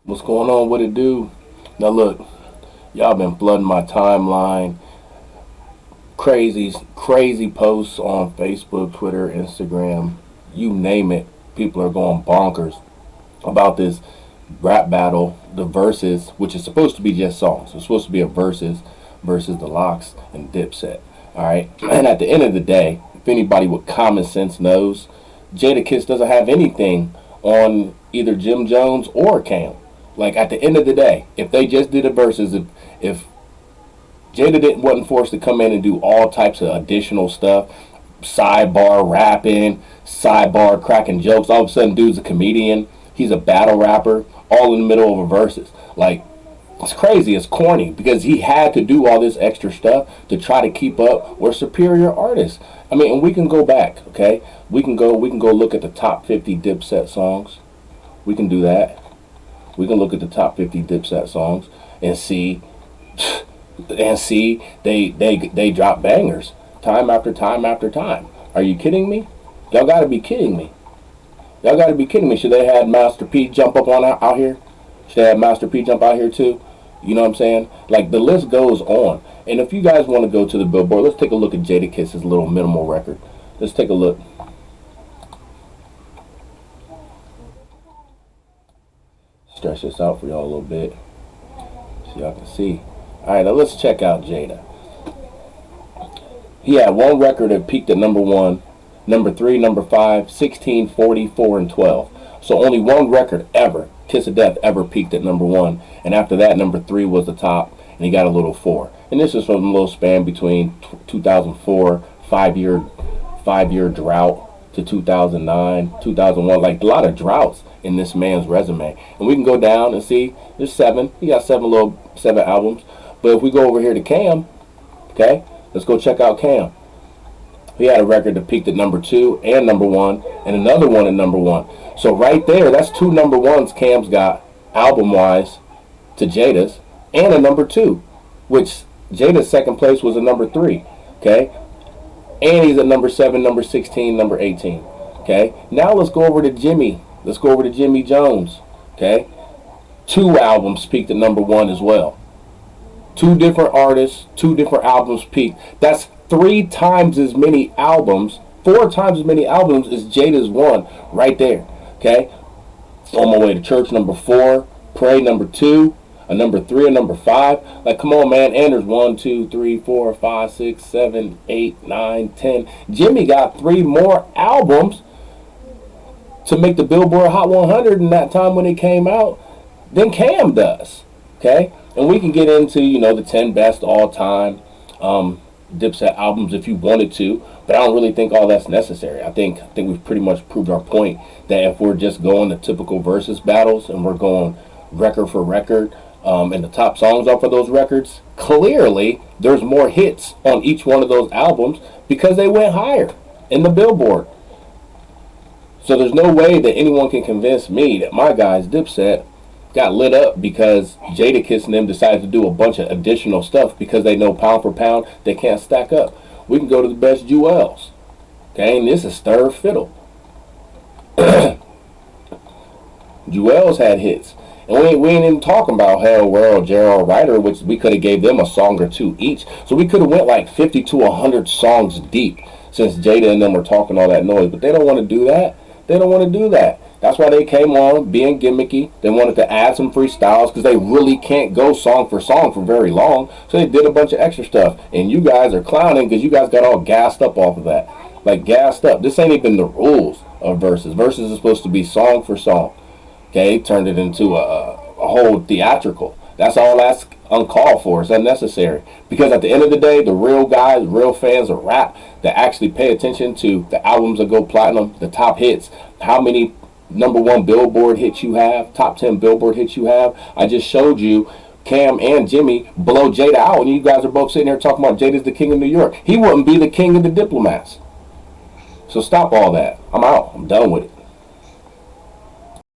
What's going on? What it do? Now look, y'all been flooding my timeline. Crazy posts on Facebook, Twitter, Instagram, you name it. People are going bonkers about this rap battle, the verses, which is supposed to be just songs. It's supposed to be a versus the Locks and Dipset. All right, and at the end of the day, if anybody with common sense knows, Jada Kiss doesn't have anything on either Jim Jones or Cam. Like at the end of the day, if they just did a versus, if Jada didn't wasn't forced to come in and do all types of additional stuff, sidebar rapping, sidebar cracking jokes. All of a sudden, dude's a comedian. He's a battle rapper, all in the middle of a versus. Like it's crazy. It's corny because he had to do all this extra stuff to try to keep up with superior artists. I mean, and we can go back. Okay, we can go look at the top 50 Dipset songs. We can do that. We can look at the top 50 Dipset songs and see they drop bangers time after time after time. Are you kidding me? Y'all gotta be kidding me. Y'all gotta be kidding me. Should they have Master P jump up on out here? Should they have Master P jump out here too? You know what I'm saying? Like the list goes on. And if you guys want to go to the Billboard, let's take a look at Jada Kiss's little minimal record. Let's take a look. Stretch this out for y'all a little bit so y'all can see. All right, now let's check out Jada. He had one record that peaked at number one, number three, number five, 16, 40, 4, and 12. So only one record ever, Kiss of Death, ever peaked at number one. And after that, number three was the top, and he got a little four. And this is from a little span between 2004, five-year drought, to 2009, 2001. Like a lot of droughts in this man's resume. And we can go down and see there's seven. He got seven albums. But if we go over here to Cam, okay, let's go check out Cam. He had a record that peaked at number two and number one, and another one at number one. So right there, that's two number ones Cam's got album-wise to Jada's, and a number two, which Jada's second place was a number three, okay? And he's at number 7, number 16, number 18, okay? Now let's go over to Jimmy. Let's go over to Jimmy Jones, okay? Two albums peaked at number one as well. Two different artists, two different albums peaked. That's 3 times as many albums, 4 times as many albums as Jada's one right there, okay? On My Way to Church, number 4. Pray, number 2. A number 3, a number 5. Like, come on, man. And there's 1, 2, 3, 4, 5, 6, 7, 8, 9, 10. Jimmy got 3 more albums to make the Billboard Hot 100 in that time when it came out than Cam does, okay? And we can get into, the 10 best all-time Dipset albums if you wanted to, but I don't really think all that's necessary. I think we've pretty much proved our point that if we're just going the typical versus battles and we're going record for record, and the top songs off of those records, clearly there's more hits on each one of those albums because they went higher in the Billboard. So there's no way that anyone can convince me that my guys Dipset got lit up because Jada Kiss and them decided to do a bunch of additional stuff because they know pound for pound they can't stack up. We can go to the best Jewels, okay, and this is third fiddle. Jewels had hits. And we ain't even talking about Hell World, Gerald Ryder, which we could have gave them a song or two each. So we could have went like 50 to 100 songs deep since Jada and them were talking all that noise. But they don't want to do that. They don't want to do that. That's why they came on being gimmicky. They wanted to add some freestyles because they really can't go song for very long. So they did a bunch of extra stuff. And you guys are clowning because you guys got all gassed up off of that. Like gassed up. This ain't even the rules of Versus. Versus is supposed to be song for song. Okay, turned it into a whole theatrical. That's all that's uncalled for. It's unnecessary. Because at the end of the day, the real guys, real fans of rap that actually pay attention to the albums that go platinum, the top hits, how many number 1 Billboard hits you have, top 10 Billboard hits you have. I just showed you Cam and Jimmy blow Jada out, and you guys are both sitting here talking about Jada's the king of New York. He wouldn't be the king of the Diplomats. So stop all that. I'm out. I'm done with it.